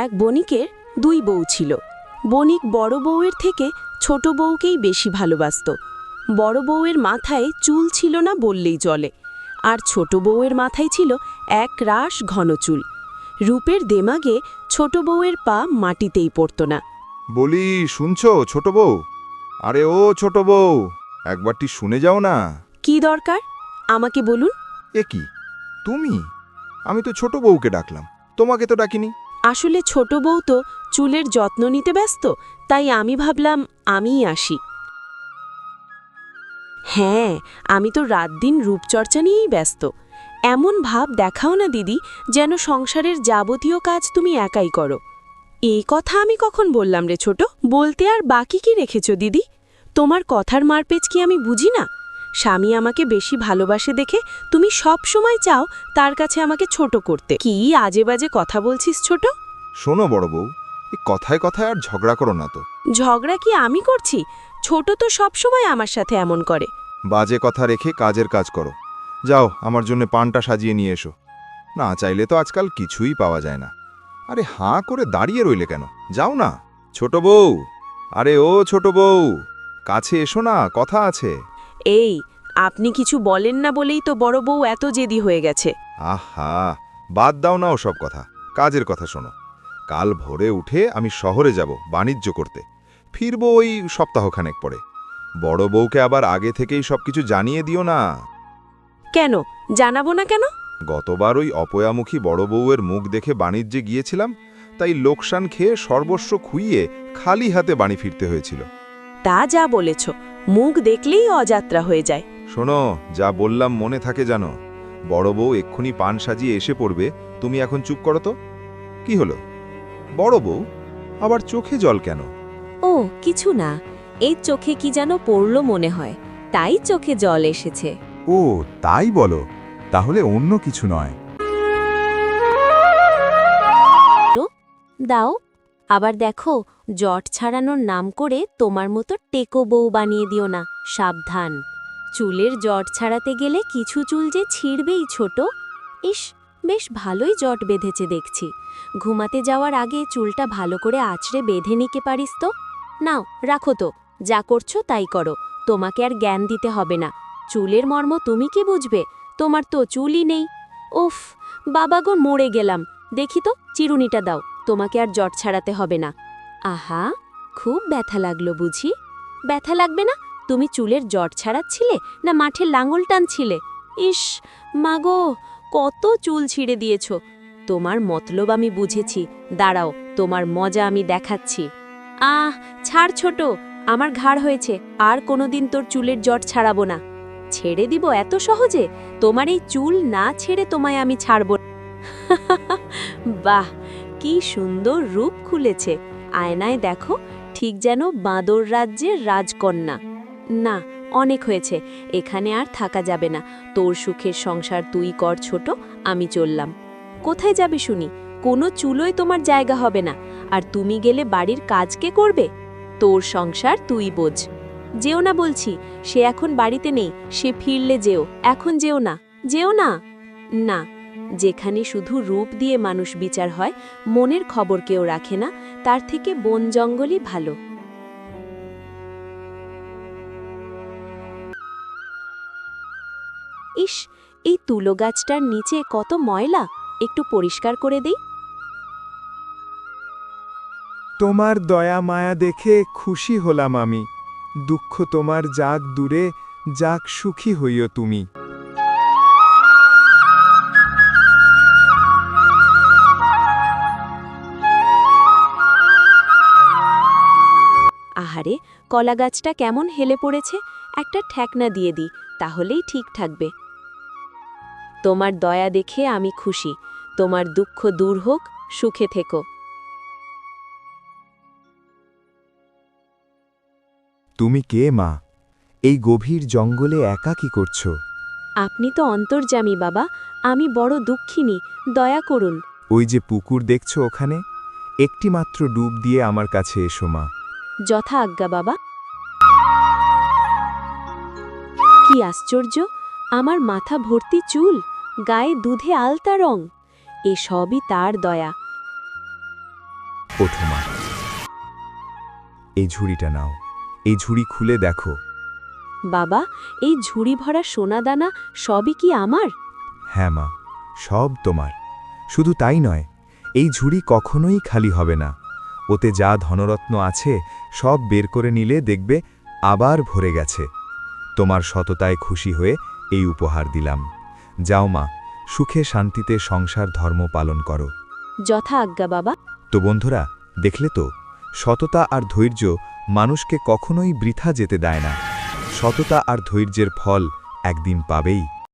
এক বণিকের দুই বউ ছিল। বণিক বড় বউয়ের থেকে ছোট বউকেই বেশি ভালোবাসত। বড় বউয়ের মাথায় চুল ছিল না বললেই চলে, আর ছোট বউয়ের মাথায় ছিল এক রাশ ঘন চুল। রূপের দেমাগে ছোট বউয়ের পা মাটিতেই পড়ত না। বলি, শুনছো ছোট বউ? আরে ও ছোট বউ, একবারটি শুনে যাও না। কি দরকার, আমাকে বলুন। এ কি তুমি? আমি তো ছোট বউকে ডাকলাম, তোমাকে তো ডাকিনি। আসলে ছোট বউ তো চুলের যত্ন নিতে ব্যস্ত, তাই আমি ভাবলাম আমিই আসি। হ্যাঁ, আমি তো রাত দিন রূপচর্চা নিয়েই ব্যস্ত। এমন ভাব দেখাও না দিদি, যেন সংসারের যাবতীয় কাজ তুমি একাই করো। এই কথা আমি কখন বললাম রে ছোট? বলতে আর বাকি কি রেখেছ দিদি? তোমার কথার মারপেচ কি আমি বুঝি না? স্বামী আমাকে বেশি ভালোবাসে দেখে তুমি সব সময় চাও তার কাছে আমাকে ছোট করতে। কি আজে বাজে কথা বলছিস ছোট? শোনো বড় বউ, এই কথায় কথায় আর ঝগড়া করো না তো। ঝগড়া কি আমি করছি? ছোট তো সব সময় আমার সাথে এমন করে। বাজে কথা রেখে কাজের কাজ করো। যাও, আমার জন্য পানটা সাজিয়ে নিয়ে এসো। না চাইলে তো আজকাল কিছুই পাওয়া যায় না। আরে হাঁ করে দাঁড়িয়ে রইলে কেন? যাও না। ছোট বউ, আরে ও ছোট বউ, কাছে এসো না, কথা আছে। এই, আপনি কিছু বলেন না বলেই তো বড় বউ এত জেদি হয়ে গেছে। আহা, বাদ দাও না ওসব কথা, কাজের কথা শোনো। কাল ভোরে উঠে আমি শহরে যাব বাণিজ্য করতে। ফিরব ওই সপ্তাহখানেক পরে। বড় বউকে আবার আগে থেকেই সবকিছু জানিয়ে দিও না। কেন জানাবো না কেন? গতবার ওই অপয়ামুখী বড় বউয়ের মুখ দেখে বাণিজ্যে গিয়েছিলাম, তাই লোকসান খেয়ে সর্বস্ব খুইয়ে খালি হাতে বাড়ি ফিরতে হয়েছিল। তা যা বলেছ, মুখ দেখলেই অযাত্রা হয়ে যায়। শোনো, যা বললাম মনে থাকে জানো। বড় বউ এক্ষুনি পান সাজিয়ে এসে পড়বে, তুমি এখন চুপ করো তো। কি হলো বড় বউ, আবার চোখে জল কেন? ও কিছু না, এই চোখে কি যেন পড়ল মনে হয়, তাই চোখে জল এসেছে। ও তাই বলো, তাহলে অন্য কিছু নয়। দাও, আবার দেখো, জট ছাড়ানোর নাম করে তোমার মতো টেকো বউ বানিয়ে দিও না, সাবধান। চুলের জট ছাড়াতে গেলে কিছু চুল যে ছিঁড়বেই ছোট। ইস, বেশ ভালোই জট বেঁধেছে দেখছি। ঘুমাতে যাওয়ার আগে চুলটা ভালো করে আঁচড়ে বেঁধে নিতে পারিস তো? নাও রাখো তো, যা করছো তাই করো, তোমাকে আর জ্ঞান দিতে হবে না। চুলের মর্ম তুমি কি বুঝবে? তোমার তো চুলই নেই। উফ, বাবা গো, মরে গেলাম। দেখি তো চিরুনিটা দাও, তোমাকে আর জট ছাড়াতে হবে না। আহা, খুব ব্যথা লাগলো বুঝি? ব্যথা লাগবে না? তুমি চুলের জট ছাড়াচ্ছিলে না মাঠে লাঙল টানছিলে? ইস মাগো, কত চুল ছিঁড়ে দিয়েছ। তোমার মতলব আমি বুঝেছি, দাঁড়াও, তোমার মজা আমি দেখাচ্ছি। আহ, ছাড় ছোট, আমার ঘাড় হয়েছে, আর কোনোদিন তোর চুলের জট ছাড়াবো না। ছেড়ে দিব এত সহজে? তোমার এই চুল না ছেড়ে তোমায় আমি ছাড়ব। বাহ, কি সুন্দর রূপ খুলেছে। আয়নায় দেখো, ঠিক যেন বাঁদর রাজ্যের রাজকন্যা। না, অনেক হয়েছে, এখানে আর থাকা যাবে না। তোর সুখের সংসার তুই কর ছোট, আমি চললাম। কোথায় যাবে শুনি? কোনো চুলোয় তোমার জায়গা হবে না। আর তুমি গেলে বাড়ির কাজ কে করবে? তোর সংসার তুই বোঝ। যেও না বলছি, সে এখন বাড়িতে নেই, সে ফিরলে যেও, এখন যেও না, যেও না। না, যেখানে শুধু রূপ দিয়ে মানুষ বিচার হয়, মনের খবর কেউ রাখে না, তার থেকে বন জঙ্গলই ভালো। ইস, এই তুলো গাছটার নিচে কত ময়লা, একটু পরিষ্কার করে দেই। তোমার দয়া মায়া দেখে খুশি হলাম আমি। দুঃখ তোমার যাক দূরে, যাক সুখী হইও তুমি। আহারে, কলা গাছটা কেমন হেলে পড়েছে, একটা ঠেকনা দিয়ে দিই, তাহলেই ঠিক থাকবে। তোমার দয়া দেখে আমি খুশি, তোমার দুঃখ দূর হোক, সুখে থেকো। তুমি কে মা? এই গভীর জঙ্গলে একা কি করছো? আপনি তো অন্তর্যামী বাবা, আমি বড় দুঃখিনী, দয়া করুন। ওই যে পুকুর দেখছো ওখানে, একটি মাত্র ডুব দিয়ে আমার কাছে এসো মা। যথা আজ্ঞা বাবা। কি আশ্চর্য, আমার মাথা ভর্তি চুল, গায়ে দুধে আলতা রং, এ সবই তার দয়া। ওঠো মা। এই ঝুড়িটা নাও, এই ঝুড়ি খুলে দেখো। বাবা, এই ঝুড়ি ভরা সোনাদানা সবই কি আমার? হ্যাঁ মা, সব তোমার। শুধু তাই নয়, এই ঝুড়ি কখনোই খালি হবে না। ওতে যা ধনরত্ন আছে সব বের করে নিলে দেখবে আবার ভরে গেছে। তোমার সততায় খুশি হয়ে এই উপহার দিলাম। যাও মা, সুখে শান্তিতে সংসার ধর্ম পালন করো। যথা আজ্ঞা বাবা। তো বন্ধুরা, দেখলে তো, সততা আর ধৈর্য মানুষকে কখনোই বৃথা যেতে দেয় না। সততা আর ধৈর্যের ফল একদিন পাবেই।